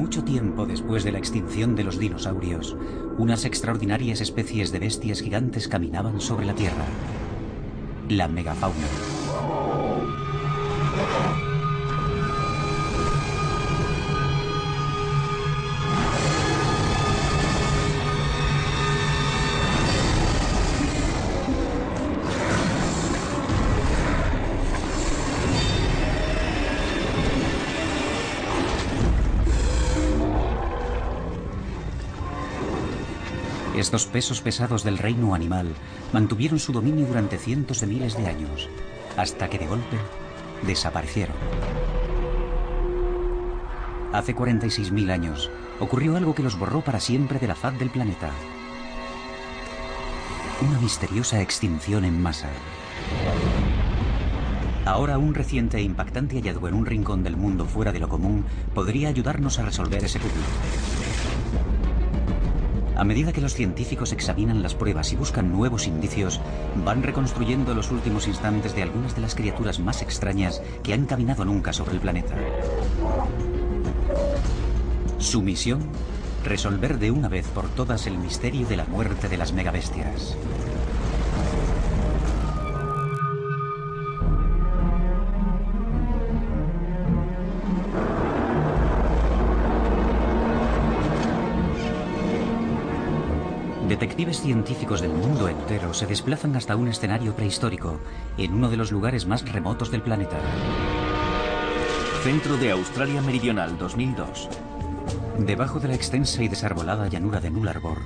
Mucho tiempo después de la extinción de los dinosaurios, unas extraordinarias especies de bestias gigantes caminaban sobre la Tierra. La megafauna. Estos pesos pesados del reino animal mantuvieron su dominio durante cientos de miles de años, hasta que de golpe desaparecieron. Hace 46.000 años ocurrió algo que los borró para siempre de la faz del planeta. Una misteriosa extinción en masa. Ahora un reciente e impactante hallazgo en un rincón del mundo fuera de lo común podría ayudarnos a resolver ese puzzle. A medida que los científicos examinan las pruebas y buscan nuevos indicios, van reconstruyendo los últimos instantes de algunas de las criaturas más extrañas que han caminado nunca sobre el planeta. Su misión: resolver de una vez por todas el misterio de la muerte de las megabestias. Detectives científicos del mundo entero se desplazan hasta un escenario prehistórico, en uno de los lugares más remotos del planeta. Centro de Australia Meridional, 2002. Debajo de la extensa y desarbolada llanura de Nullarbor,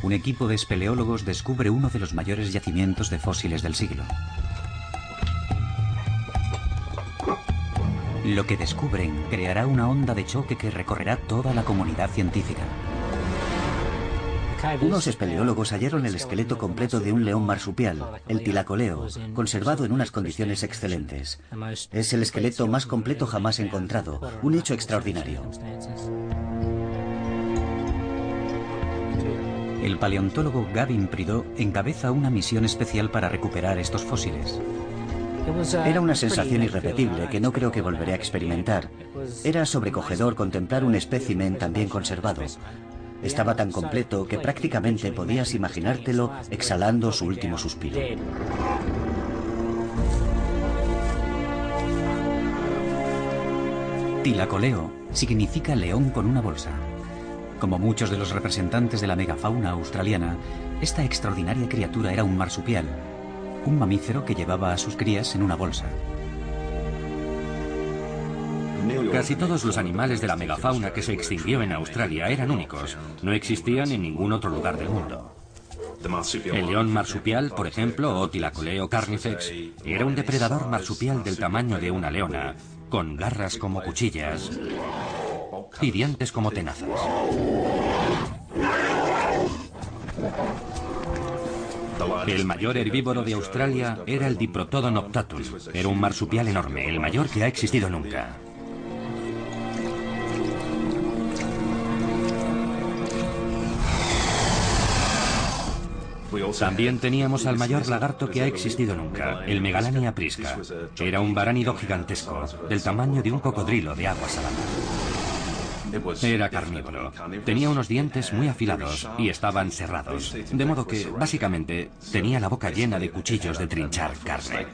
un equipo de espeleólogos descubre uno de los mayores yacimientos de fósiles del siglo. Lo que descubren creará una onda de choque que recorrerá toda la comunidad científica. Unos espeleólogos hallaron el esqueleto completo de un león marsupial, el tilacoleo, conservado en unas condiciones excelentes. Es el esqueleto más completo jamás encontrado, un hecho extraordinario. El paleontólogo Gavin Prideaux encabeza una misión especial para recuperar estos fósiles. Era una sensación irrepetible que no creo que volveré a experimentar. Era sobrecogedor contemplar un espécimen tan bien conservado. Estaba tan completo que prácticamente podías imaginártelo exhalando su último suspiro. Tilacoleo significa león con una bolsa. Como muchos de los representantes de la megafauna australiana, esta extraordinaria criatura era un marsupial, un mamífero que llevaba a sus crías en una bolsa. Casi todos los animales de la megafauna que se extinguió en Australia eran únicos. No existían en ningún otro lugar del mundo. El león marsupial, por ejemplo, o Tilacoleo carnifex, era un depredador marsupial del tamaño de una leona, con garras como cuchillas y dientes como tenazas. El mayor herbívoro de Australia era el Diprotodon optatum. Era un marsupial enorme, el mayor que ha existido nunca. También teníamos al mayor lagarto que ha existido nunca, el Megalania prisca. Era un varánido gigantesco, del tamaño de un cocodrilo de agua salada. Era carnívoro. Tenía unos dientes muy afilados y estaban cerrados, de modo que, básicamente, tenía la boca llena de cuchillos de trinchar carne.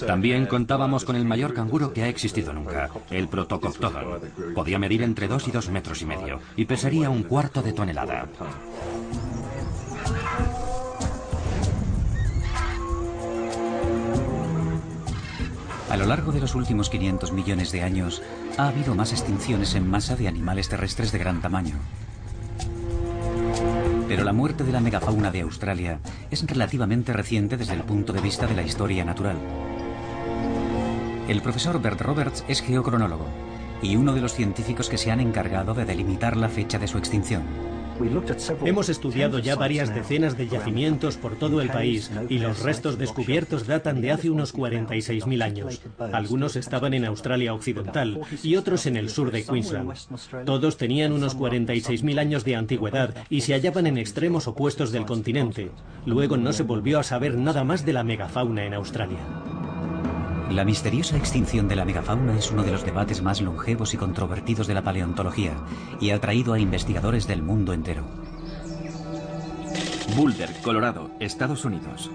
También contábamos con el mayor canguro que ha existido nunca, el Protocoptodon. Podía medir entre 2 y 2,5 metros y pesaría 1/4 de tonelada. A lo largo de los últimos 500 millones de años, ha habido más extinciones en masa de animales terrestres de gran tamaño. Pero la muerte de la megafauna de Australia es relativamente reciente desde el punto de vista de la historia natural. El profesor Bert Roberts es geocronólogo y uno de los científicos que se han encargado de delimitar la fecha de su extinción. Hemos estudiado ya varias decenas de yacimientos por todo el país y los restos descubiertos datan de hace unos 46.000 años. Algunos estaban en Australia Occidental y otros en el sur de Queensland. Todos tenían unos 46.000 años de antigüedad y se hallaban en extremos opuestos del continente. Luego no se volvió a saber nada más de la megafauna en Australia. La misteriosa extinción de la megafauna es uno de los debates más longevos y controvertidos de la paleontología y ha atraído a investigadores del mundo entero. Boulder, Colorado, Estados Unidos.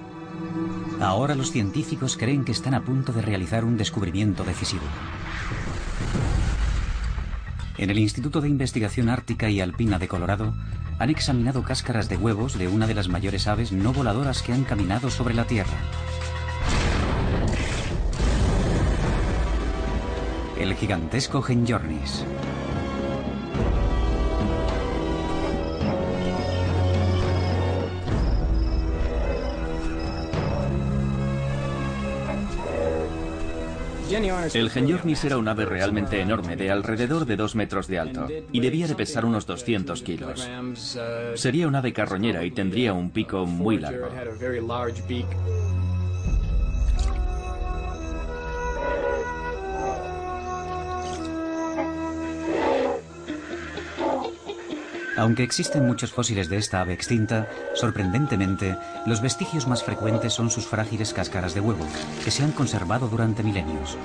Ahora los científicos creen que están a punto de realizar un descubrimiento decisivo. En el Instituto de Investigación Ártica y Alpina de Colorado han examinado cáscaras de huevos de una de las mayores aves no voladoras que han caminado sobre la Tierra. El gigantesco Genyornis. El Genyornis era un ave realmente enorme, de alrededor de 2 metros de alto, y debía de pesar unos 200 kilos. Sería un ave carroñera y tendría un pico muy largo. Aunque existen muchos fósiles de esta ave extinta, sorprendentemente, los vestigios más frecuentes son sus frágiles cáscaras de huevo, que se han conservado durante milenios.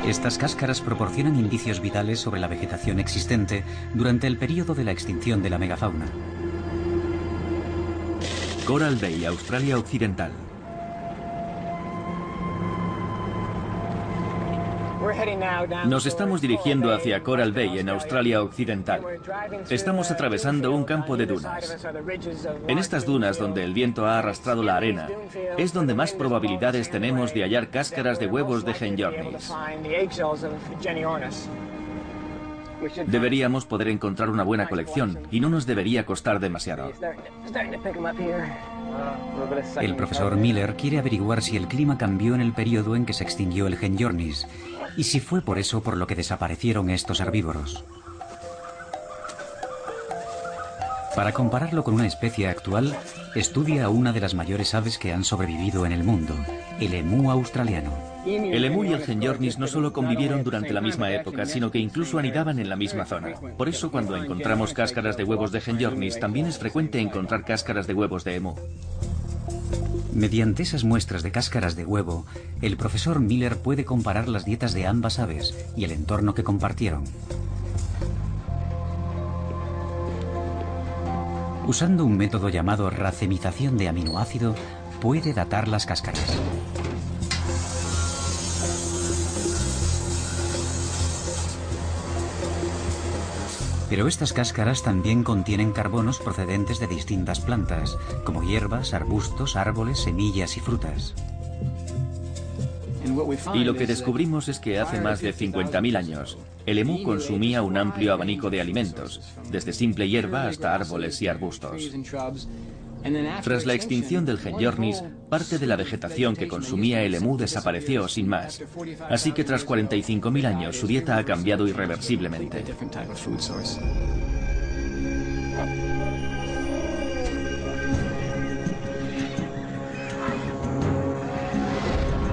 Estas cáscaras proporcionan indicios vitales sobre la vegetación existente durante el período de la extinción de la megafauna. Coral Bay, Australia Occidental. Nos estamos dirigiendo hacia Coral Bay, en Australia Occidental. Estamos atravesando un campo de dunas. En estas dunas, donde el viento ha arrastrado la arena, es donde más probabilidades tenemos de hallar cáscaras de huevos de Genyornis. Deberíamos poder encontrar una buena colección y no nos debería costar demasiado. El profesor Miller quiere averiguar si el clima cambió en el periodo en que se extinguió el Genyornis y si fue por eso por lo que desaparecieron estos herbívoros. Para compararlo con una especie actual, estudia a una de las mayores aves que han sobrevivido en el mundo, el emú australiano. El emú y el Genyornis no solo convivieron durante la misma época, sino que incluso anidaban en la misma zona. Por eso, cuando encontramos cáscaras de huevos de Genyornis, también es frecuente encontrar cáscaras de huevos de emú. Mediante esas muestras de cáscaras de huevo, el profesor Miller puede comparar las dietas de ambas aves y el entorno que compartieron. Usando un método llamado racemización de aminoácido, puede datar las cáscaras. Pero estas cáscaras también contienen carbonos procedentes de distintas plantas, como hierbas, arbustos, árboles, semillas y frutas. Y lo que descubrimos es que hace más de 50.000 años, el emú consumía un amplio abanico de alimentos, desde simple hierba hasta árboles y arbustos. Tras la extinción del Genyornis, parte de la vegetación que consumía el emú desapareció sin más. Así que tras 45.000 años su dieta ha cambiado irreversiblemente.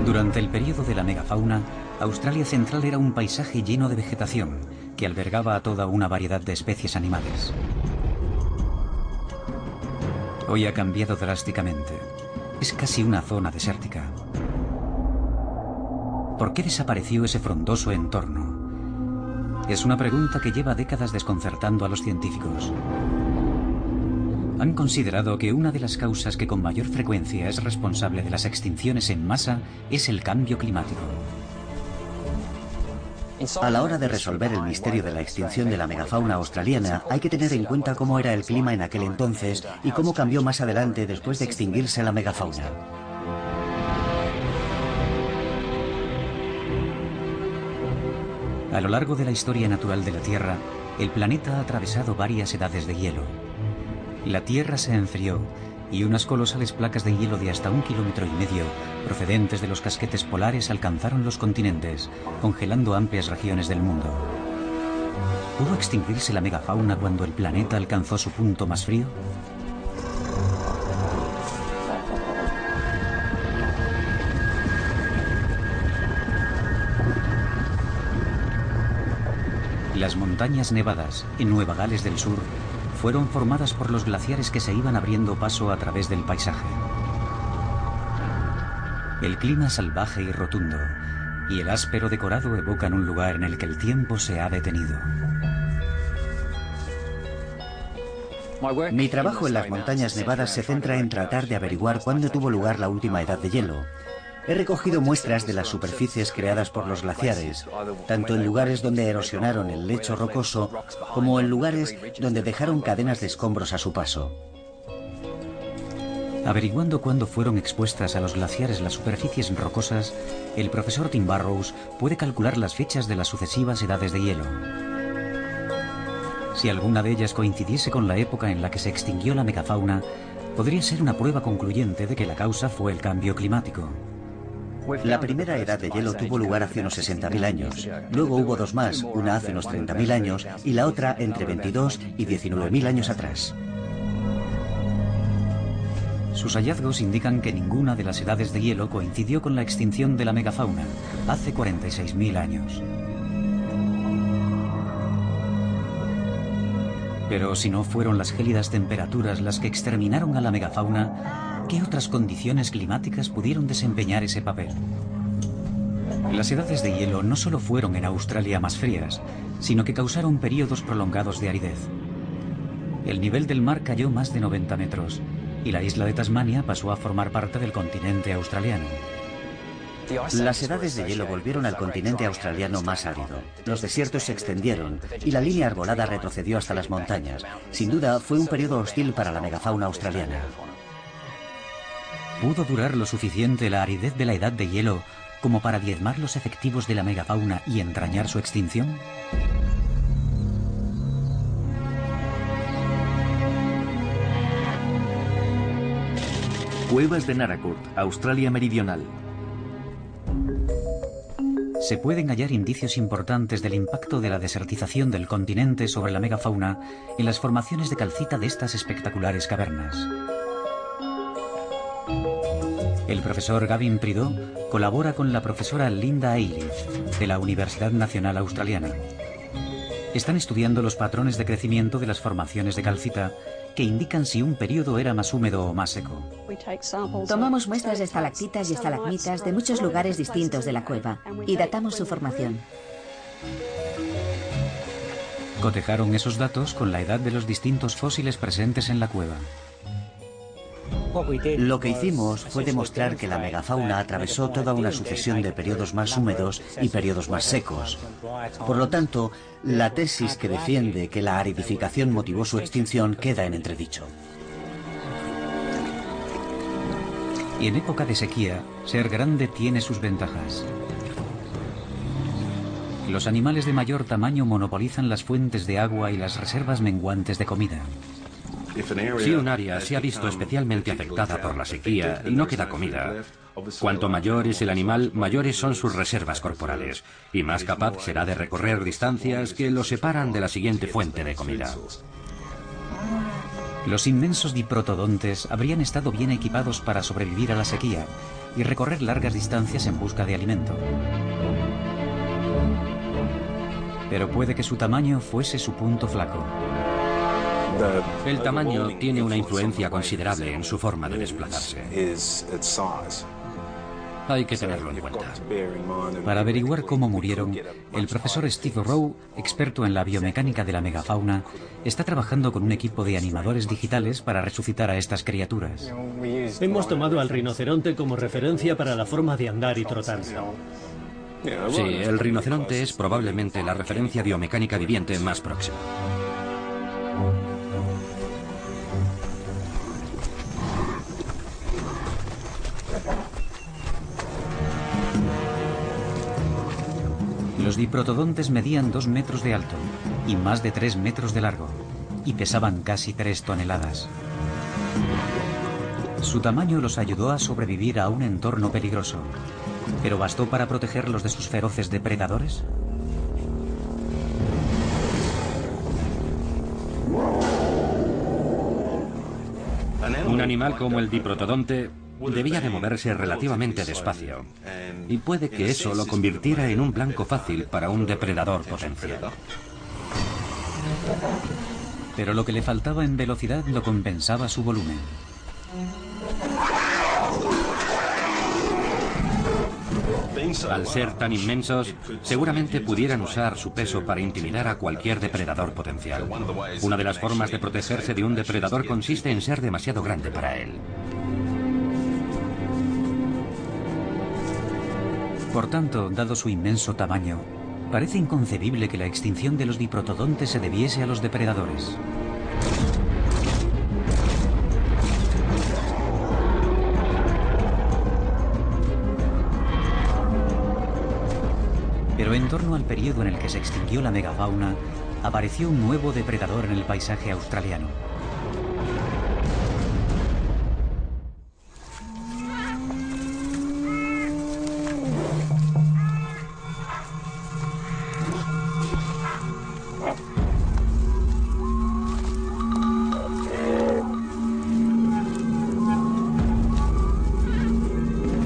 Durante el periodo de la megafauna, Australia Central era un paisaje lleno de vegetación que albergaba a toda una variedad de especies animales. Hoy ha cambiado drásticamente. Es casi una zona desértica. ¿Por qué desapareció ese frondoso entorno? Es una pregunta que lleva décadas desconcertando a los científicos. Han considerado que una de las causas que con mayor frecuencia es responsable de las extinciones en masa es el cambio climático. A la hora de resolver el misterio de la extinción de la megafauna australiana, hay que tener en cuenta cómo era el clima en aquel entonces y cómo cambió más adelante después de extinguirse la megafauna. A lo largo de la historia natural de la Tierra, el planeta ha atravesado varias edades de hielo. La Tierra se enfrió y unas colosales placas de hielo de hasta 1,5 kilómetros procedentes de los casquetes polares alcanzaron los continentes, congelando amplias regiones del mundo. ¿Pudo extinguirse la megafauna cuando el planeta alcanzó su punto más frío? Las montañas nevadas en Nueva Gales del Sur fueron formadas por los glaciares que se iban abriendo paso a través del paisaje. El clima salvaje y rotundo y el áspero decorado evocan un lugar en el que el tiempo se ha detenido. Mi trabajo en las montañas nevadas se centra en tratar de averiguar cuándo tuvo lugar la última edad de hielo. He recogido muestras de las superficies creadas por los glaciares, tanto en lugares donde erosionaron el lecho rocoso, como en lugares donde dejaron cadenas de escombros a su paso. Averiguando cuándo fueron expuestas a los glaciares las superficies rocosas, el profesor Tim Burrows puede calcular las fechas de las sucesivas edades de hielo. Si alguna de ellas coincidiese con la época en la que se extinguió la megafauna, podría ser una prueba concluyente de que la causa fue el cambio climático. La primera edad de hielo tuvo lugar hace unos 60.000 años. Luego hubo dos más, una hace unos 30.000 años y la otra entre 22 y 19.000 años atrás. Sus hallazgos indican que ninguna de las edades de hielo coincidió con la extinción de la megafauna, hace 46.000 años. Pero si no fueron las gélidas temperaturas las que exterminaron a la megafauna, ¿qué otras condiciones climáticas pudieron desempeñar ese papel? Las edades de hielo no solo fueron en Australia más frías, sino que causaron periodos prolongados de aridez. El nivel del mar cayó más de 90 metros y la isla de Tasmania pasó a formar parte del continente australiano. Las edades de hielo volvieron al continente australiano más árido. Los desiertos se extendieron y la línea arbolada retrocedió hasta las montañas. Sin duda, fue un periodo hostil para la megafauna australiana. ¿Pudo durar lo suficiente la aridez de la edad de hielo como para diezmar los efectivos de la megafauna y entrañar su extinción? Cuevas de Naracoorte, Australia Meridional. Se pueden hallar indicios importantes del impacto de la desertización del continente sobre la megafauna en las formaciones de calcita de estas espectaculares cavernas. El profesor Gavin Prideaux colabora con la profesora Linda Ailey, de la Universidad Nacional Australiana. Están estudiando los patrones de crecimiento de las formaciones de calcita que indican si un periodo era más húmedo o más seco. Tomamos muestras de estalactitas y estalagmitas de muchos lugares distintos de la cueva y datamos su formación. Cotejaron esos datos con la edad de los distintos fósiles presentes en la cueva. Lo que hicimos fue demostrar que la megafauna atravesó toda una sucesión de periodos más húmedos y periodos más secos. Por lo tanto, la tesis que defiende que la aridificación motivó su extinción queda en entredicho. Y en época de sequía, ser grande tiene sus ventajas. Los animales de mayor tamaño monopolizan las fuentes de agua y las reservas menguantes de comida. Si un área se ha visto especialmente afectada por la sequía y no queda comida, cuanto mayor es el animal, mayores son sus reservas corporales y más capaz será de recorrer distancias que lo separan de la siguiente fuente de comida. Los inmensos diprotodontes habrían estado bien equipados para sobrevivir a la sequía y recorrer largas distancias en busca de alimento. Pero puede que su tamaño fuese su punto flaco. El tamaño tiene una influencia considerable en su forma de desplazarse. Hay que tenerlo en cuenta. Para averiguar cómo murieron, el profesor Steve Rowe, experto en la biomecánica de la megafauna, está trabajando con un equipo de animadores digitales para resucitar a estas criaturas. Hemos tomado al rinoceronte como referencia para la forma de andar y trotar. Sí, el rinoceronte es probablemente la referencia biomecánica viviente más próxima. Los diprotodontes medían 2 metros de alto y más de 3 metros de largo, y pesaban casi 3 toneladas. Su tamaño los ayudó a sobrevivir a un entorno peligroso, pero ¿bastó para protegerlos de sus feroces depredadores? Un animal como el diprotodonte debía de moverse relativamente despacio, y puede que eso lo convirtiera en un blanco fácil para un depredador potencial. Pero lo que le faltaba en velocidad lo compensaba su volumen. Al ser tan inmensos, seguramente pudieran usar su peso para intimidar a cualquier depredador potencial. Una de las formas de protegerse de un depredador consiste en ser demasiado grande para él. Por tanto, dado su inmenso tamaño, parece inconcebible que la extinción de los diprotodontes se debiese a los depredadores. Pero en torno al periodo en el que se extinguió la megafauna, apareció un nuevo depredador en el paisaje australiano.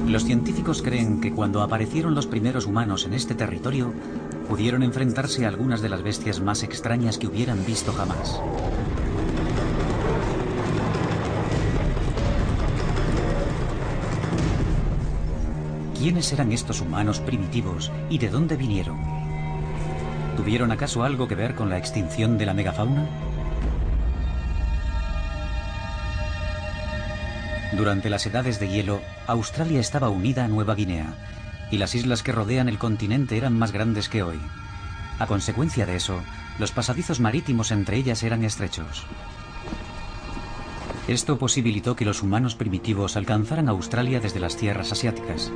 Los científicos creen que cuando aparecieron los primeros humanos en este territorio, pudieron enfrentarse a algunas de las bestias más extrañas que hubieran visto jamás. ¿Quiénes eran estos humanos primitivos y de dónde vinieron? ¿Tuvieron acaso algo que ver con la extinción de la megafauna? Durante las edades de hielo, Australia estaba unida a Nueva Guinea, y las islas que rodean el continente eran más grandes que hoy. A consecuencia de eso, los pasadizos marítimos entre ellas eran estrechos. Esto posibilitó que los humanos primitivos alcanzaran Australia desde las tierras asiáticas.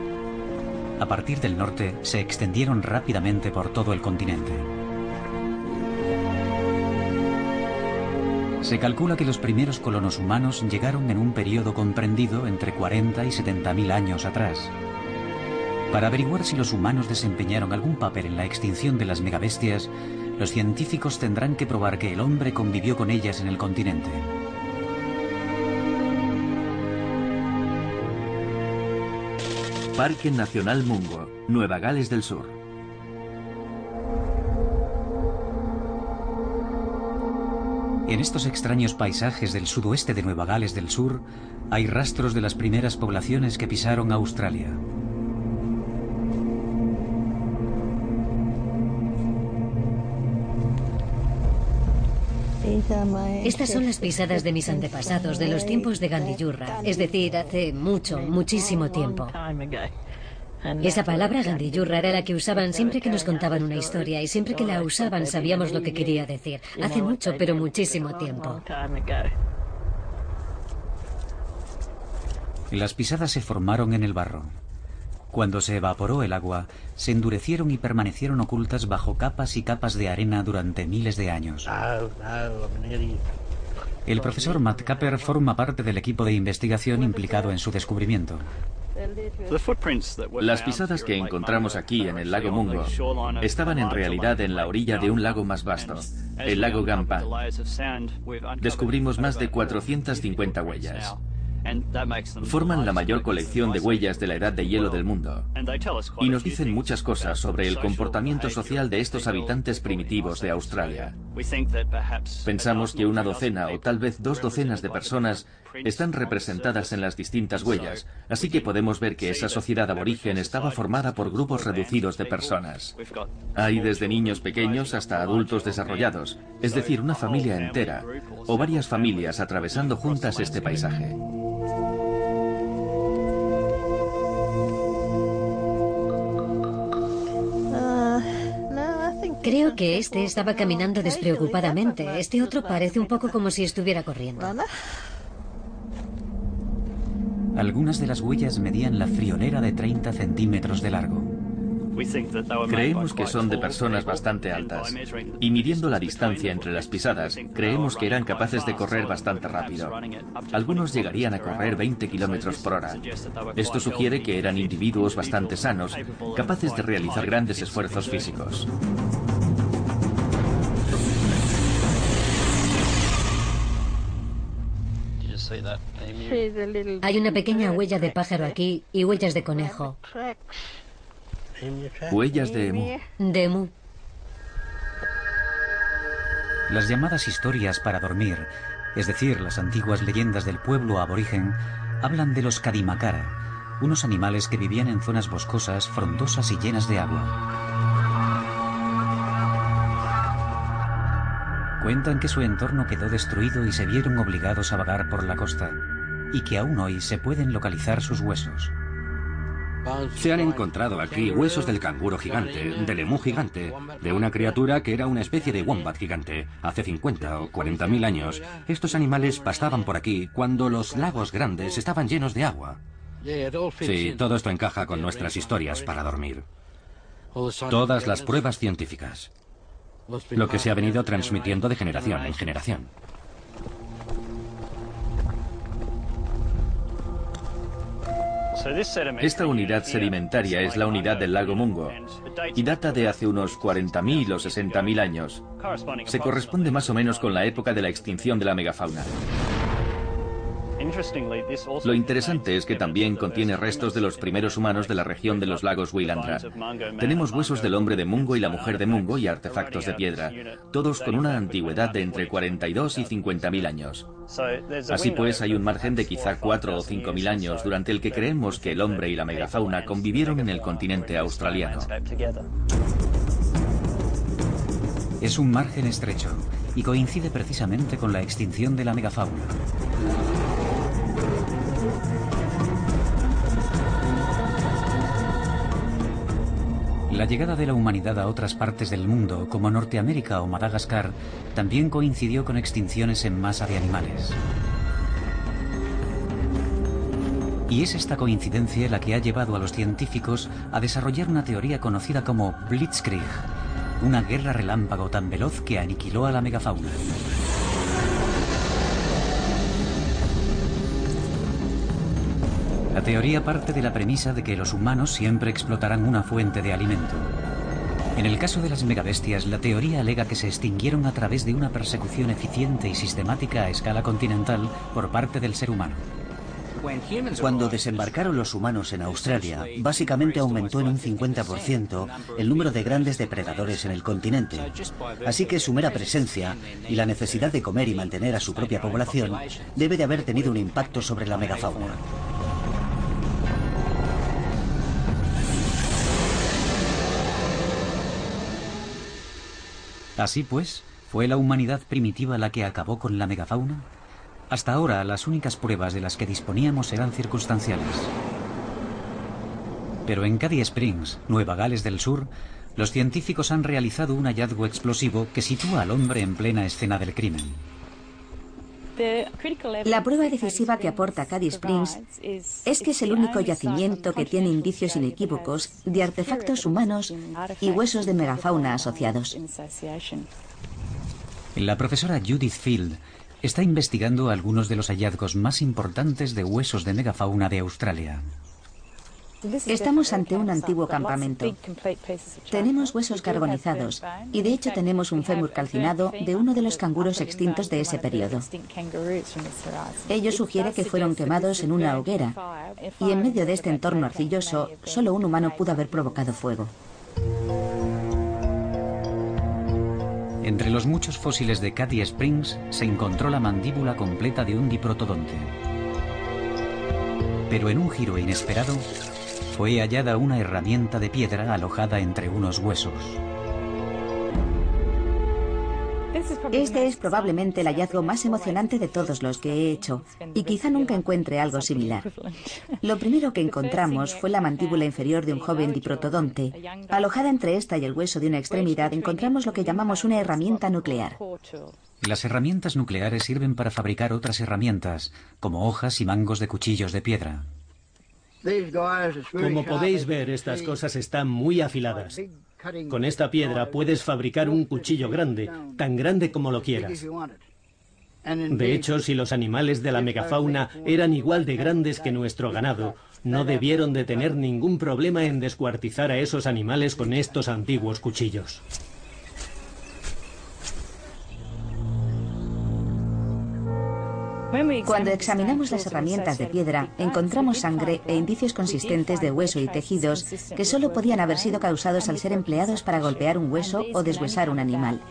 A partir del norte, se extendieron rápidamente por todo el continente. Se calcula que los primeros colonos humanos llegaron en un periodo comprendido entre 40 y 70.000 años atrás. Para averiguar si los humanos desempeñaron algún papel en la extinción de las megabestias, los científicos tendrán que probar que el hombre convivió con ellas en el continente. Parque Nacional Mungo, Nueva Gales del Sur. En estos extraños paisajes del sudoeste de Nueva Gales del Sur, hay rastros de las primeras poblaciones que pisaron Australia. Estas son las pisadas de mis antepasados de los tiempos de Gandiyurra, es decir, hace muchísimo tiempo. Esa palabra Gandiyurra era la que usaban siempre que nos contaban una historia, y siempre que la usaban sabíamos lo que quería decir. Hace mucho, pero muchísimo tiempo. Las pisadas se formaron en el barro. Cuando se evaporó el agua, se endurecieron y permanecieron ocultas bajo capas y capas de arena durante miles de años. El profesor Matt Capper forma parte del equipo de investigación implicado en su descubrimiento. Las pisadas que encontramos aquí en el lago Mungo estaban en realidad en la orilla de un lago más vasto, el lago Gampan. Descubrimos más de 450 huellas. Forman la mayor colección de huellas de la edad de hielo del mundo y nos dicen muchas cosas sobre el comportamiento social de estos habitantes primitivos de Australia. Pensamos que una docena o tal vez 2 docenas de personas están representadas en las distintas huellas, así que podemos ver que esa sociedad aborigen estaba formada por grupos reducidos de personas. Hay desde niños pequeños hasta adultos desarrollados, es decir, una familia entera o varias familias atravesando juntas este paisaje. Creo que este estaba caminando despreocupadamente. Este otro parece un poco como si estuviera corriendo. Algunas de las huellas medían la friolera de 30 centímetros de largo. Creemos que son de personas bastante altas, y midiendo la distancia entre las pisadas, creemos que eran capaces de correr bastante rápido. Algunos llegarían a correr 20 kilómetros por hora. Esto sugiere que eran individuos bastante sanos, capaces de realizar grandes esfuerzos físicos. Hay una pequeña huella de pájaro aquí y huellas de conejo. Huellas de emú. De emú. Las llamadas historias para dormir, es decir, las antiguas leyendas del pueblo aborigen, hablan de los Kadimakara, unos animales que vivían en zonas boscosas, frondosas y llenas de agua. Cuentan que su entorno quedó destruido y se vieron obligados a vagar por la costa, y que aún hoy se pueden localizar sus huesos. Se han encontrado aquí huesos del canguro gigante, del emú gigante, de una criatura que era una especie de wombat gigante. Hace 50 o 40.000 años, estos animales pastaban por aquí cuando los lagos grandes estaban llenos de agua. Sí, todo esto encaja con nuestras historias para dormir. Todas las pruebas científicas. Lo que se ha venido transmitiendo de generación en generación. Esta unidad sedimentaria es la unidad del lago Mungo y data de hace unos 40.000 o 60.000 años. Se corresponde más o menos con la época de la extinción de la megafauna. Lo interesante es que también contiene restos de los primeros humanos de la región de los lagos Willandra. Tenemos huesos del hombre de Mungo y la mujer de Mungo y artefactos de piedra, todos con una antigüedad de entre 42 y 50.000 años. Así pues, hay un margen de quizá 4 o 5.000 años durante el que creemos que el hombre y la megafauna convivieron en el continente australiano. Es un margen estrecho y coincide precisamente con la extinción de la megafauna. La llegada de la humanidad a otras partes del mundo, como Norteamérica o Madagascar, también coincidió con extinciones en masa de animales. Y es esta coincidencia la que ha llevado a los científicos a desarrollar una teoría conocida como Blitzkrieg, una guerra relámpago tan veloz que aniquiló a la megafauna. La teoría parte de la premisa de que los humanos siempre explotarán una fuente de alimento. En el caso de las megabestias, la teoría alega que se extinguieron a través de una persecución eficiente y sistemática a escala continental por parte del ser humano. Cuando desembarcaron los humanos en Australia, básicamente aumentó en un 50% el número de grandes depredadores en el continente. Así que su mera presencia y la necesidad de comer y mantener a su propia población debe de haber tenido un impacto sobre la megafauna. Así pues, ¿fue la humanidad primitiva la que acabó con la megafauna? Hasta ahora, las únicas pruebas de las que disponíamos eran circunstanciales. Pero en Cady Springs, Nueva Gales del Sur, los científicos han realizado un hallazgo explosivo que sitúa al hombre en plena escena del crimen. La prueba decisiva que aporta Cady Springs es que es el único yacimiento que tiene indicios inequívocos de artefactos humanos y huesos de megafauna asociados. La profesora Judith Field está investigando algunos de los hallazgos más importantes de huesos de megafauna de Australia. Estamos ante un antiguo campamento. Tenemos huesos carbonizados y de hecho tenemos un fémur calcinado de uno de los canguros extintos de ese periodo. Ello sugiere que fueron quemados en una hoguera y en medio de este entorno arcilloso solo un humano pudo haber provocado fuego. Entre los muchos fósiles de Cady Springs se encontró la mandíbula completa de un diprotodonte. Pero en un giro inesperado, fue hallada una herramienta de piedra alojada entre unos huesos. Este es probablemente el hallazgo más emocionante de todos los que he hecho, y quizá nunca encuentre algo similar. Lo primero que encontramos fue la mandíbula inferior de un joven diprotodonte. Alojada entre esta y el hueso de una extremidad encontramos lo que llamamos una herramienta nuclear. Las herramientas nucleares sirven para fabricar otras herramientas, como hojas y mangos de cuchillos de piedra. Como podéis ver, estas cosas están muy afiladas. Con esta piedra puedes fabricar un cuchillo grande, tan grande como lo quieras. De hecho, si los animales de la megafauna eran igual de grandes que nuestro ganado, no debieron de tener ningún problema en descuartizar a esos animales con estos antiguos cuchillos. Cuando examinamos las herramientas de piedra, encontramos sangre e indicios consistentes de hueso y tejidos que solo podían haber sido causados al ser empleados para golpear un hueso o deshuesar un animal.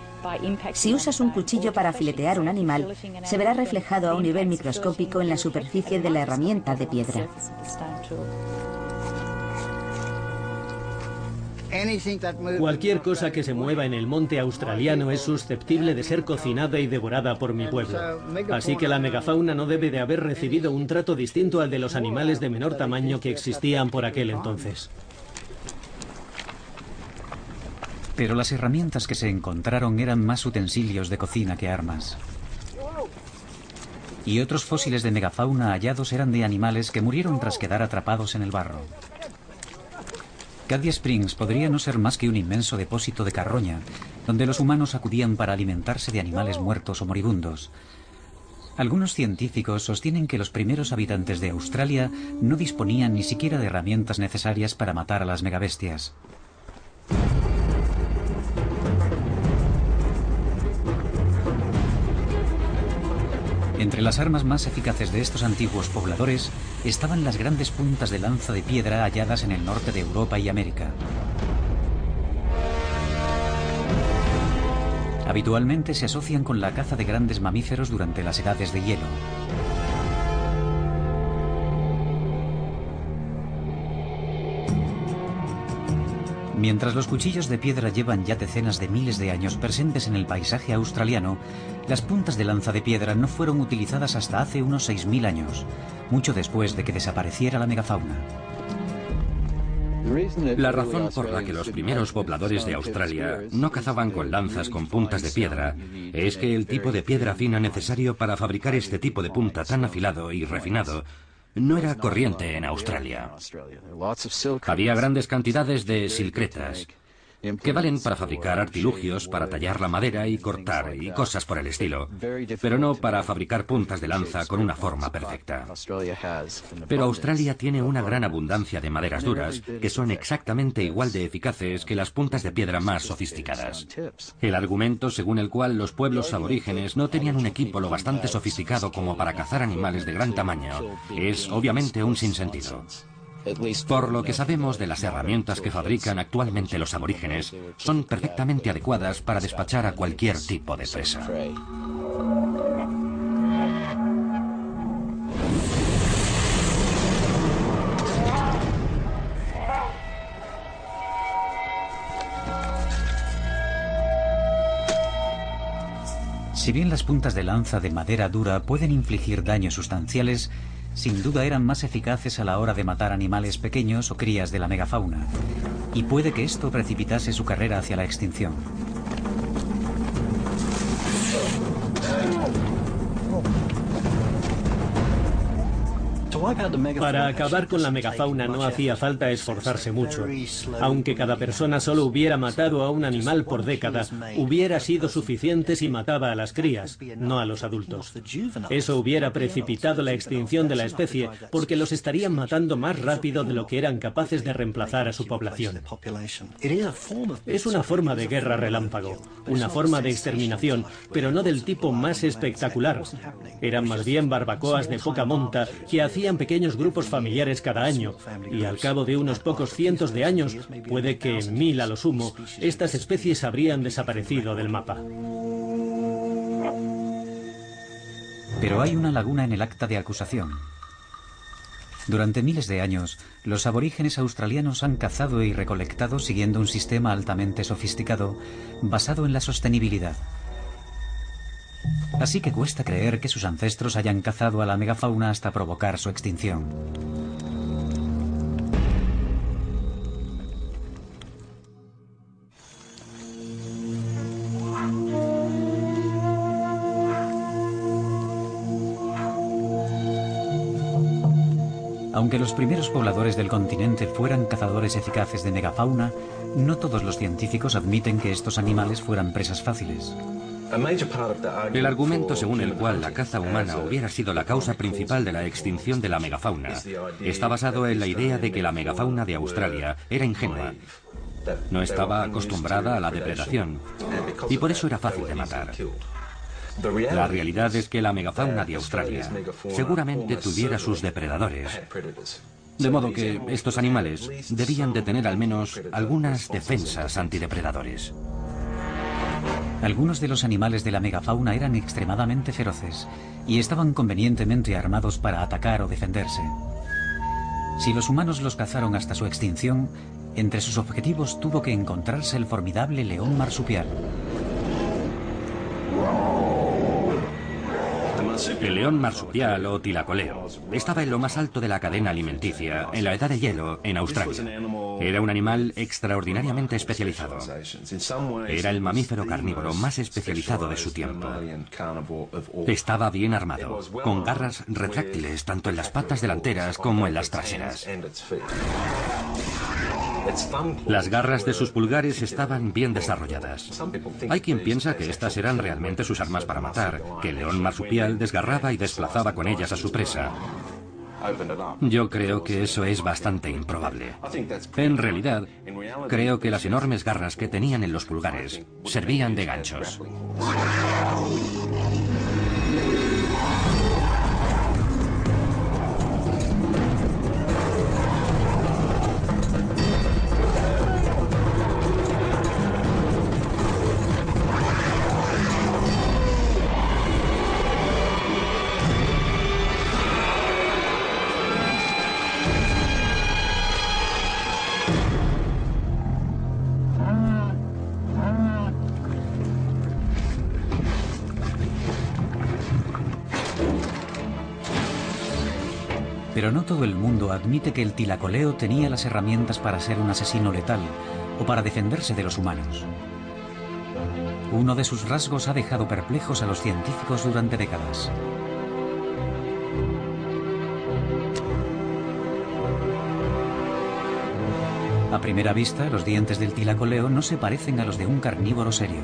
Si usas un cuchillo para filetear un animal, se verá reflejado a un nivel microscópico en la superficie de la herramienta de piedra. Cualquier cosa que se mueva en el monte australiano es susceptible de ser cocinada y devorada por mi pueblo. Así que la megafauna no debe de haber recibido un trato distinto al de los animales de menor tamaño que existían por aquel entonces. Pero las herramientas que se encontraron eran más utensilios de cocina que armas. Y otros fósiles de megafauna hallados eran de animales que murieron tras quedar atrapados en el barro. Cadia Springs podría no ser más que un inmenso depósito de carroña, donde los humanos acudían para alimentarse de animales muertos o moribundos. Algunos científicos sostienen que los primeros habitantes de Australia no disponían ni siquiera de herramientas necesarias para matar a las megabestias. Entre las armas más eficaces de estos antiguos pobladores estaban las grandes puntas de lanza de piedra halladas en el norte de Europa y América. Habitualmente se asocian con la caza de grandes mamíferos durante las edades de hielo. Mientras los cuchillos de piedra llevan ya decenas de miles de años presentes en el paisaje australiano, las puntas de lanza de piedra no fueron utilizadas hasta hace unos 6.000 años, mucho después de que desapareciera la megafauna. La razón por la que los primeros pobladores de Australia no cazaban con lanzas con puntas de piedra es que el tipo de piedra fina necesario para fabricar este tipo de punta tan afilado y refinado no era corriente en Australia. Había grandes cantidades de silcretas, que valen para fabricar artilugios, para tallar la madera y cortar y cosas por el estilo, pero no para fabricar puntas de lanza con una forma perfecta. Pero Australia tiene una gran abundancia de maderas duras que son exactamente igual de eficaces que las puntas de piedra más sofisticadas. El argumento según el cual los pueblos aborígenes no tenían un equipo lo bastante sofisticado como para cazar animales de gran tamaño es obviamente un sinsentido. Por lo que sabemos de las herramientas que fabrican actualmente los aborígenes, son perfectamente adecuadas para despachar a cualquier tipo de presa. Si bien las puntas de lanza de madera dura pueden infligir daños sustanciales, sin duda eran más eficaces a la hora de matar animales pequeños o crías de la megafauna, y puede que esto precipitase su carrera hacia la extinción. Para acabar con la megafauna no hacía falta esforzarse mucho. Aunque cada persona solo hubiera matado a un animal por década, hubiera sido suficiente si mataba a las crías, no a los adultos. Eso hubiera precipitado la extinción de la especie, porque los estarían matando más rápido de lo que eran capaces de reemplazar a su población. Es una forma de guerra relámpago, una forma de exterminación, pero no del tipo más espectacular. Eran más bien barbacoas de poca monta que hacían pequeños grupos familiares cada año, y al cabo de unos pocos cientos de años, puede que 1000 a lo sumo, estas especies habrían desaparecido del mapa. Pero hay una laguna en el acta de acusación. Durante miles de años, los aborígenes australianos han cazado y recolectado siguiendo un sistema altamente sofisticado, basado en la sostenibilidad. Así que cuesta creer que sus ancestros hayan cazado a la megafauna hasta provocar su extinción. Aunque los primeros pobladores del continente fueran cazadores eficaces de megafauna, no todos los científicos admiten que estos animales fueran presas fáciles. El argumento según el cual la caza humana hubiera sido la causa principal de la extinción de la megafauna está basado en la idea de que la megafauna de Australia era ingenua. No estaba acostumbrada a la depredación y por eso era fácil de matar. La realidad es que la megafauna de Australia seguramente tuviera sus depredadores. De modo que estos animales debían de tener al menos algunas defensas antidepredadores. Algunos de los animales de la megafauna eran extremadamente feroces y estaban convenientemente armados para atacar o defenderse. Si los humanos los cazaron hasta su extinción, entre sus objetivos tuvo que encontrarse el formidable león marsupial. El león marsupial o tilacoleo estaba en lo más alto de la cadena alimenticia en la edad de hielo en Australia. Era un animal extraordinariamente especializado. Era el mamífero carnívoro más especializado de su tiempo. Estaba bien armado, con garras retráctiles tanto en las patas delanteras como en las traseras. Las garras de sus pulgares estaban bien desarrolladas. Hay quien piensa que estas eran realmente sus armas para matar, que el león marsupial desgarraba y desplazaba con ellas a su presa. Yo creo que eso es bastante improbable. En realidad, creo que las enormes garras que tenían en los pulgares servían de ganchos. Pero no todo el mundo admite que el tilacoleo tenía las herramientas para ser un asesino letal o para defenderse de los humanos. Uno de sus rasgos ha dejado perplejos a los científicos durante décadas. A primera vista, los dientes del tilacoleo no se parecen a los de un carnívoro serio.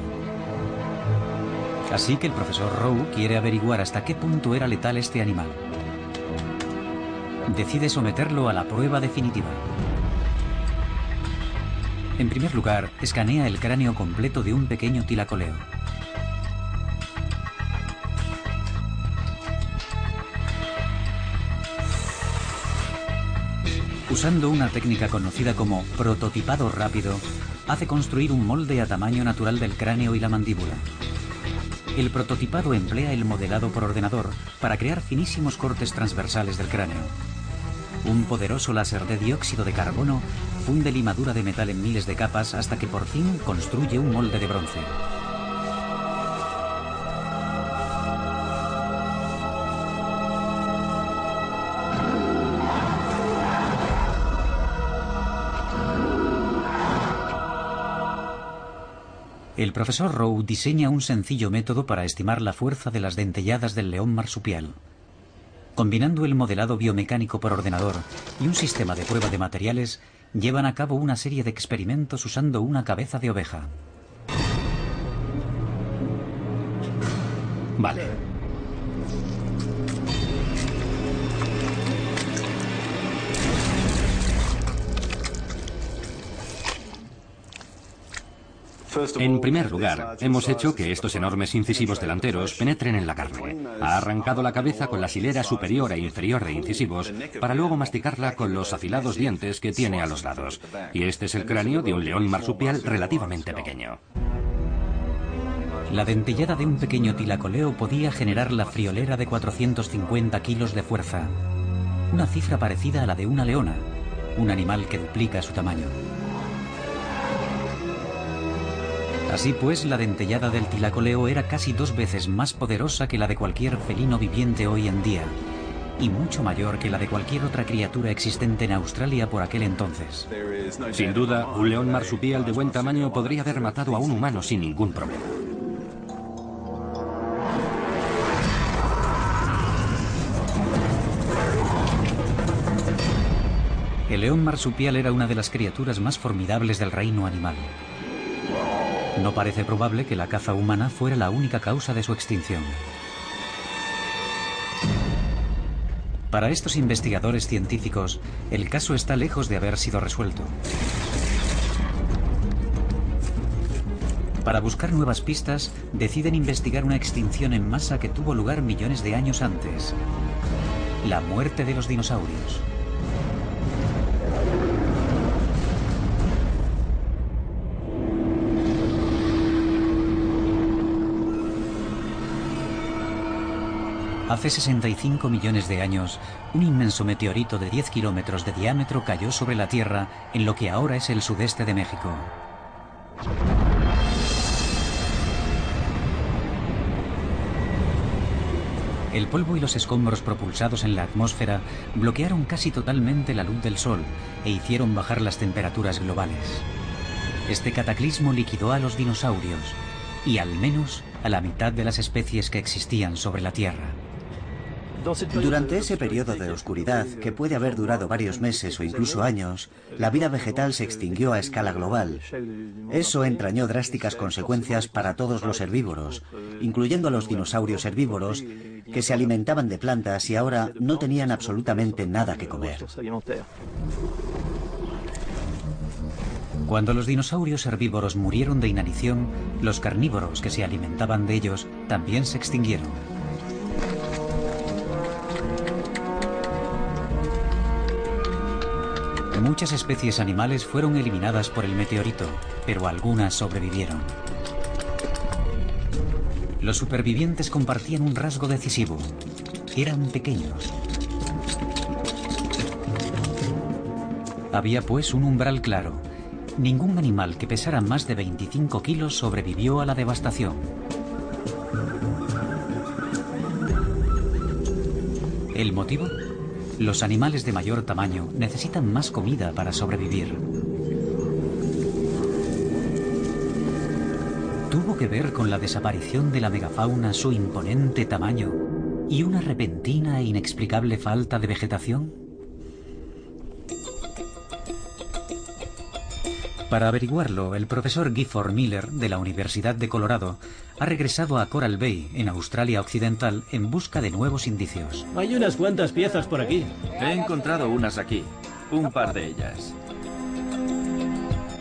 Así que el profesor Rowe quiere averiguar hasta qué punto era letal este animal. Decide someterlo a la prueba definitiva. En primer lugar, escanea el cráneo completo de un pequeño tilacoleo. Usando una técnica conocida como prototipado rápido, hace construir un molde a tamaño natural del cráneo y la mandíbula. El prototipado emplea el modelado por ordenador para crear finísimos cortes transversales del cráneo. Un poderoso láser de dióxido de carbono funde limadura de metal en miles de capas hasta que por fin construye un molde de bronce. El profesor Rowe diseña un sencillo método para estimar la fuerza de las dentelladas del león marsupial. Combinando el modelado biomecánico por ordenador y un sistema de prueba de materiales, llevan a cabo una serie de experimentos usando una cabeza de oveja. Vale. En primer lugar, hemos hecho que estos enormes incisivos delanteros penetren en la carne. Ha arrancado la cabeza con las hileras superior e inferior de incisivos para luego masticarla con los afilados dientes que tiene a los lados. Y este es el cráneo de un león marsupial relativamente pequeño. La dentellada de un pequeño tilacoleo podía generar la friolera de 450 kilos de fuerza. Una cifra parecida a la de una leona, un animal que duplica su tamaño. Así pues, la dentellada del tilacoleo era casi 2 veces más poderosa que la de cualquier felino viviente hoy en día, y mucho mayor que la de cualquier otra criatura existente en Australia por aquel entonces. Sin duda, un león marsupial de buen tamaño podría haber matado a un humano sin ningún problema. El león marsupial era una de las criaturas más formidables del reino animal. No parece probable que la caza humana fuera la única causa de su extinción. Para estos investigadores científicos, el caso está lejos de haber sido resuelto. Para buscar nuevas pistas, deciden investigar una extinción en masa que tuvo lugar millones de años antes. La muerte de los dinosaurios. Hace 65 millones de años, un inmenso meteorito de 10 kilómetros de diámetro cayó sobre la Tierra en lo que ahora es el sudeste de México. El polvo y los escombros propulsados en la atmósfera bloquearon casi totalmente la luz del Sol e hicieron bajar las temperaturas globales. Este cataclismo liquidó a los dinosaurios y al menos a la mitad de las especies que existían sobre la Tierra. Durante ese periodo de oscuridad, que puede haber durado varios meses o incluso años, la vida vegetal se extinguió a escala global. Eso entrañó drásticas consecuencias para todos los herbívoros, incluyendo a los dinosaurios herbívoros, que se alimentaban de plantas y ahora no tenían absolutamente nada que comer. Cuando los dinosaurios herbívoros murieron de inanición, los carnívoros que se alimentaban de ellos también se extinguieron. Muchas especies animales fueron eliminadas por el meteorito, pero algunas sobrevivieron. Los supervivientes compartían un rasgo decisivo. Eran pequeños. Había pues un umbral claro. Ningún animal que pesara más de 25 kilos sobrevivió a la devastación. ¿El motivo? Los animales de mayor tamaño necesitan más comida para sobrevivir. ¿Tuvo que ver con la desaparición de la megafauna su imponente tamaño y una repentina e inexplicable falta de vegetación? Para averiguarlo, el profesor Gifford Miller, de la Universidad de Colorado, ha regresado a Coral Bay, en Australia Occidental, en busca de nuevos indicios. Hay unas cuantas piezas por aquí. He encontrado unas aquí, un par de ellas.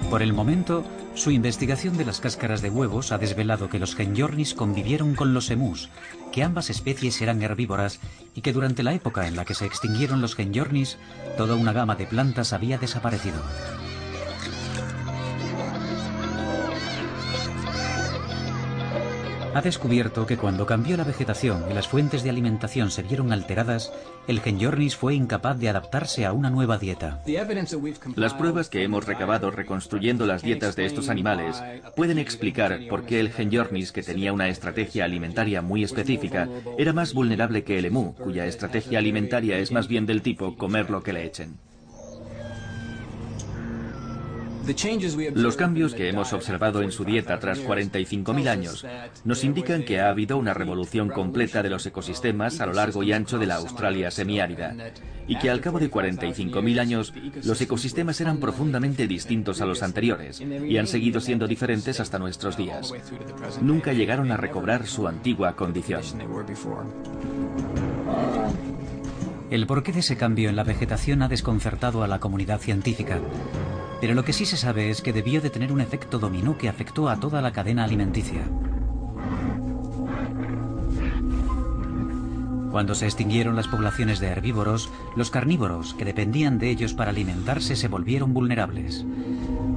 Por el momento, su investigación de las cáscaras de huevos ha desvelado que los Genyornis convivieron con los emús, que ambas especies eran herbívoras y que durante la época en la que se extinguieron los Genyornis, toda una gama de plantas había desaparecido. Ha descubierto que cuando cambió la vegetación y las fuentes de alimentación se vieron alteradas, el Genyornis fue incapaz de adaptarse a una nueva dieta. Las pruebas que hemos recabado reconstruyendo las dietas de estos animales pueden explicar por qué el Genyornis, que tenía una estrategia alimentaria muy específica, era más vulnerable que el emú, cuya estrategia alimentaria es más bien del tipo comer lo que le echen. Los cambios que hemos observado en su dieta tras 45.000 años nos indican que ha habido una revolución completa de los ecosistemas a lo largo y ancho de la Australia semiárida, y que al cabo de 45.000 años los ecosistemas eran profundamente distintos a los anteriores y han seguido siendo diferentes hasta nuestros días. Nunca llegaron a recobrar su antigua condición. El porqué de ese cambio en la vegetación ha desconcertado a la comunidad científica. Pero lo que sí se sabe es que debió de tener un efecto dominó que afectó a toda la cadena alimenticia. Cuando se extinguieron las poblaciones de herbívoros, los carnívoros, que dependían de ellos para alimentarse, se volvieron vulnerables.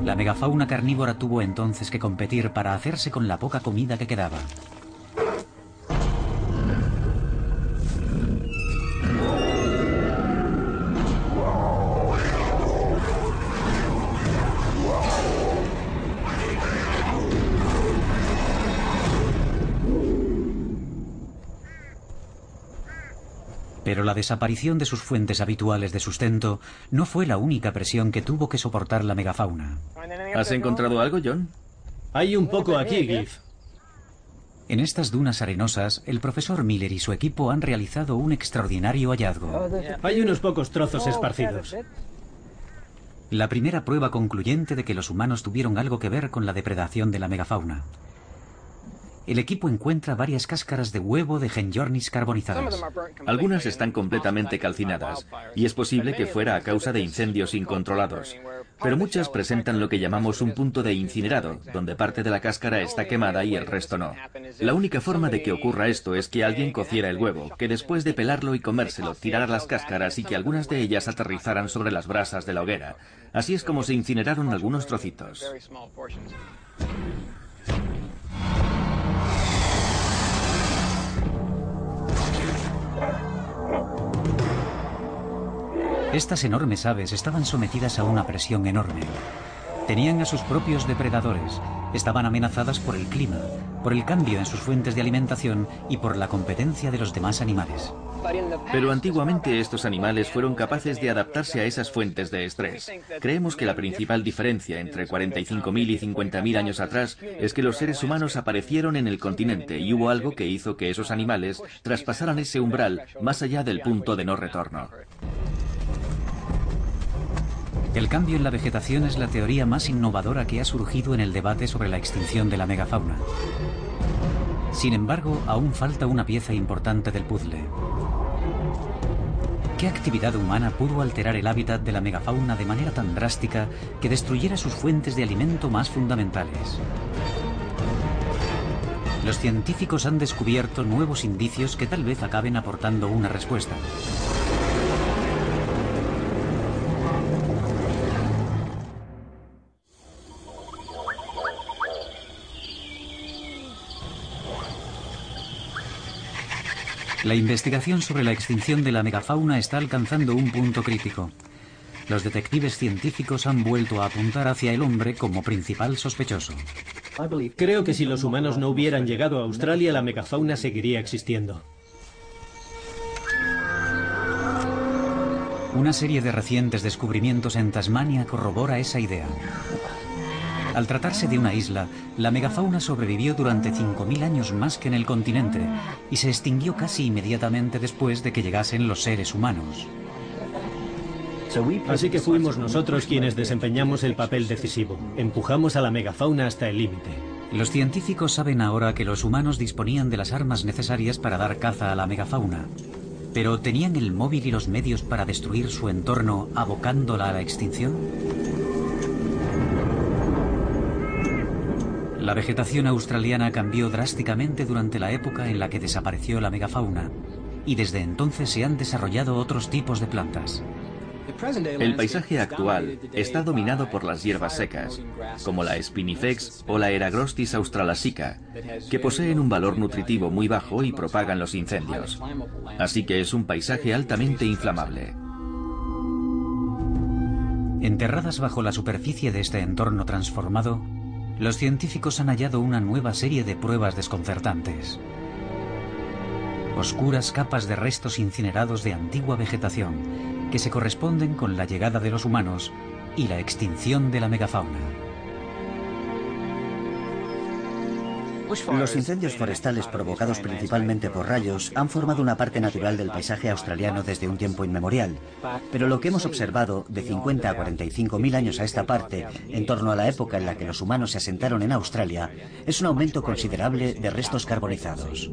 La megafauna carnívora tuvo entonces que competir para hacerse con la poca comida que quedaba. Pero la desaparición de sus fuentes habituales de sustento no fue la única presión que tuvo que soportar la megafauna. ¿Has encontrado algo, John? Hay un poco aquí, Giff. En estas dunas arenosas, el profesor Miller y su equipo han realizado un extraordinario hallazgo. Hay unos pocos trozos esparcidos. La primera prueba concluyente de que los humanos tuvieron algo que ver con la depredación de la megafauna. el equipo encuentra varias cáscaras de huevo de Genjornis carbonizadas. Algunas están completamente calcinadas, y es posible que fuera a causa de incendios incontrolados. Pero muchas presentan lo que llamamos un punto de incinerado, donde parte de la cáscara está quemada y el resto no. La única forma de que ocurra esto es que alguien cociera el huevo, que después de pelarlo y comérselo tirara las cáscaras y que algunas de ellas aterrizaran sobre las brasas de la hoguera. Así es como se incineraron algunos trocitos. Estas enormes aves estaban sometidas a una presión enorme. Tenían a sus propios depredadores, estaban amenazadas por el clima, por el cambio en sus fuentes de alimentación y por la competencia de los demás animales. Pero antiguamente estos animales fueron capaces de adaptarse a esas fuentes de estrés. Creemos que la principal diferencia entre 45.000 y 50.000 años atrás es que los seres humanos aparecieron en el continente y hubo algo que hizo que esos animales traspasaran ese umbral más allá del punto de no retorno. El cambio en la vegetación es la teoría más innovadora que ha surgido en el debate sobre la extinción de la megafauna. Sin embargo, aún falta una pieza importante del puzzle. ¿Qué actividad humana pudo alterar el hábitat de la megafauna de manera tan drástica que destruyera sus fuentes de alimento más fundamentales? Los científicos han descubierto nuevos indicios que tal vez acaben aportando una respuesta. La investigación sobre la extinción de la megafauna está alcanzando un punto crítico. Los detectives científicos han vuelto a apuntar hacia el hombre como principal sospechoso. Creo que si los humanos no hubieran llegado a Australia, la megafauna seguiría existiendo. Una serie de recientes descubrimientos en Tasmania corrobora esa idea. Al tratarse de una isla, la megafauna sobrevivió durante 5.000 años más que en el continente y se extinguió casi inmediatamente después de que llegasen los seres humanos. Así que fuimos nosotros quienes desempeñamos el papel decisivo. Empujamos a la megafauna hasta el límite. Los científicos saben ahora que los humanos disponían de las armas necesarias para dar caza a la megafauna. ¿Pero tenían el móvil y los medios para destruir su entorno, abocándola a la extinción? La vegetación australiana cambió drásticamente durante la época en la que desapareció la megafauna, y desde entonces se han desarrollado otros tipos de plantas. El paisaje actual está dominado por las hierbas secas, como la Spinifex o la Eragrostis australasica, que poseen un valor nutritivo muy bajo y propagan los incendios. Así que es un paisaje altamente inflamable. Enterradas bajo la superficie de este entorno transformado, los científicos han hallado una nueva serie de pruebas desconcertantes. Oscuras capas de restos incinerados de antigua vegetación que se corresponden con la llegada de los humanos y la extinción de la megafauna. Los incendios forestales provocados principalmente por rayos han formado una parte natural del paisaje australiano desde un tiempo inmemorial. Pero lo que hemos observado de 50 a 45.000 años a esta parte, en torno a la época en la que los humanos se asentaron en Australia, es un aumento considerable de restos carbonizados.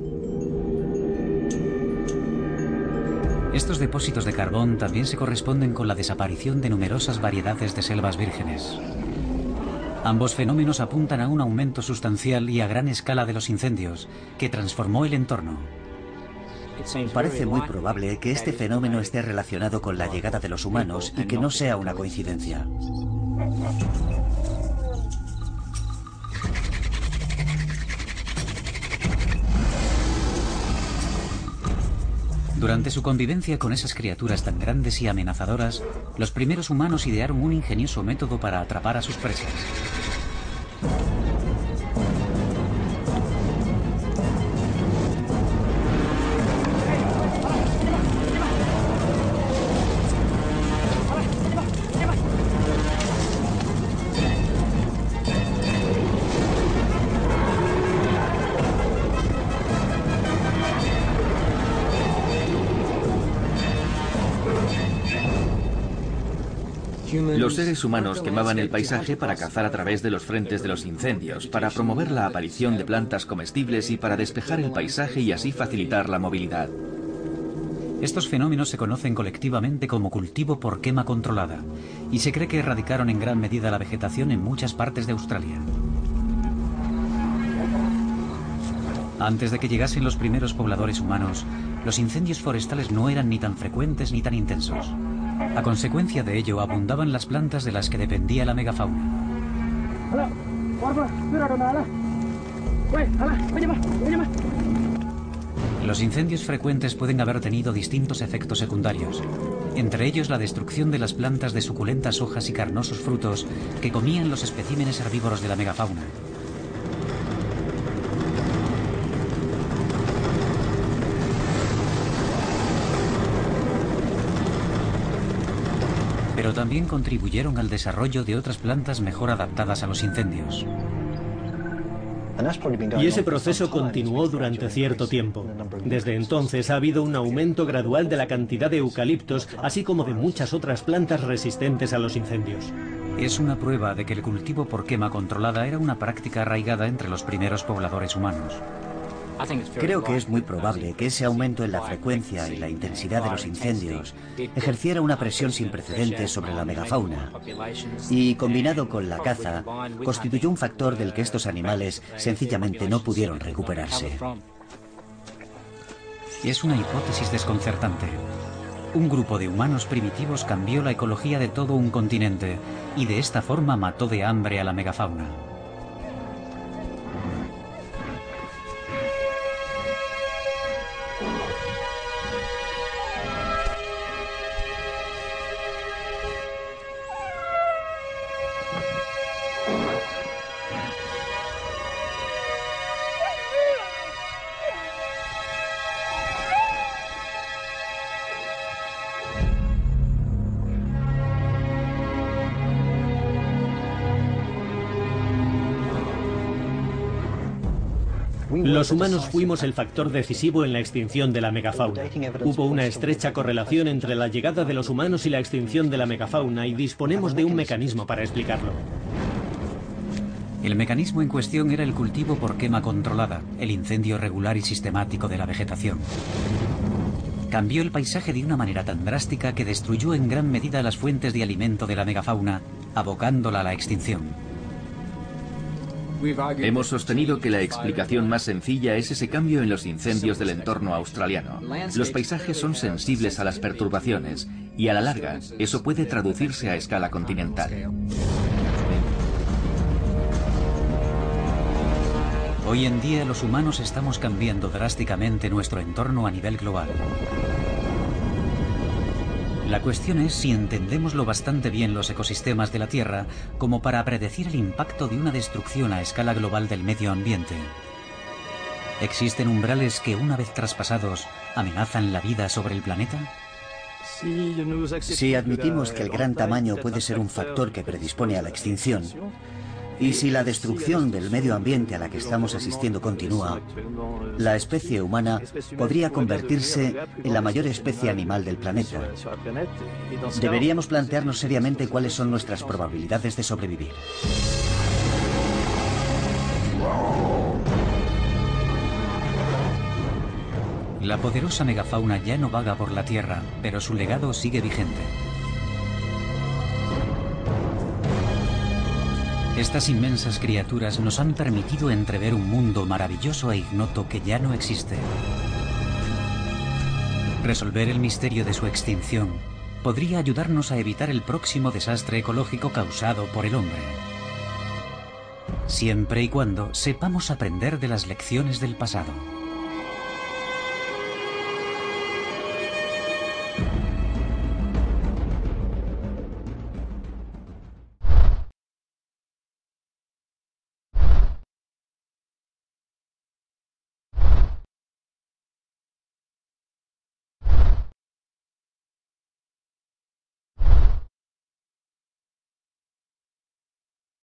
Estos depósitos de carbón también se corresponden con la desaparición de numerosas variedades de selvas vírgenes. Ambos fenómenos apuntan a un aumento sustancial y a gran escala de los incendios, que transformó el entorno. Parece muy probable que este fenómeno esté relacionado con la llegada de los humanos y que no sea una coincidencia. Durante su convivencia con esas criaturas tan grandes y amenazadoras, los primeros humanos idearon un ingenioso método para atrapar a sus presas. Los seres humanos quemaban el paisaje para cazar a través de los frentes de los incendios, para promover la aparición de plantas comestibles y para despejar el paisaje y así facilitar la movilidad. Estos fenómenos se conocen colectivamente como cultivo por quema controlada y se cree que erradicaron en gran medida la vegetación en muchas partes de Australia. Antes de que llegasen los primeros pobladores humanos, los incendios forestales no eran ni tan frecuentes ni tan intensos. A consecuencia de ello, abundaban las plantas de las que dependía la megafauna. Los incendios frecuentes pueden haber tenido distintos efectos secundarios, entre ellos la destrucción de las plantas de suculentas hojas y carnosos frutos que comían los especímenes herbívoros de la megafauna. Pero también contribuyeron al desarrollo de otras plantas mejor adaptadas a los incendios. Y ese proceso continuó durante cierto tiempo. Desde entonces ha habido un aumento gradual de la cantidad de eucaliptos, así como de muchas otras plantas resistentes a los incendios. Es una prueba de que el cultivo por quema controlada era una práctica arraigada entre los primeros pobladores humanos. Creo que es muy probable que ese aumento en la frecuencia y la intensidad de los incendios ejerciera una presión sin precedentes sobre la megafauna y, combinado con la caza, constituyó un factor del que estos animales sencillamente no pudieron recuperarse. Es una hipótesis desconcertante. Un grupo de humanos primitivos cambió la ecología de todo un continente y de esta forma mató de hambre a la megafauna. Los humanos fuimos el factor decisivo en la extinción de la megafauna. Hubo una estrecha correlación entre la llegada de los humanos y la extinción de la megafauna y disponemos de un mecanismo para explicarlo. El mecanismo en cuestión era el cultivo por quema controlada, el incendio regular y sistemático de la vegetación. Cambió el paisaje de una manera tan drástica que destruyó en gran medida las fuentes de alimento de la megafauna, abocándola a la extinción. Hemos sostenido que la explicación más sencilla es ese cambio en los incendios del entorno australiano. Los paisajes son sensibles a las perturbaciones y a la larga eso puede traducirse a escala continental. Hoy en día los humanos estamos cambiando drásticamente nuestro entorno a nivel global. La cuestión es si entendemos lo bastante bien los ecosistemas de la Tierra como para predecir el impacto de una destrucción a escala global del medio ambiente. ¿Existen umbrales que, una vez traspasados, amenazan la vida sobre el planeta? Si admitimos que el gran tamaño puede ser un factor que predispone a la extinción, y si la destrucción del medio ambiente a la que estamos asistiendo continúa, la especie humana podría convertirse en la mayor especie animal del planeta. Deberíamos plantearnos seriamente cuáles son nuestras probabilidades de sobrevivir. La poderosa megafauna ya no vaga por la Tierra, pero su legado sigue vigente. Estas inmensas criaturas nos han permitido entrever un mundo maravilloso e ignoto que ya no existe. Resolver el misterio de su extinción podría ayudarnos a evitar el próximo desastre ecológico causado por el hombre. Siempre y cuando sepamos aprender de las lecciones del pasado.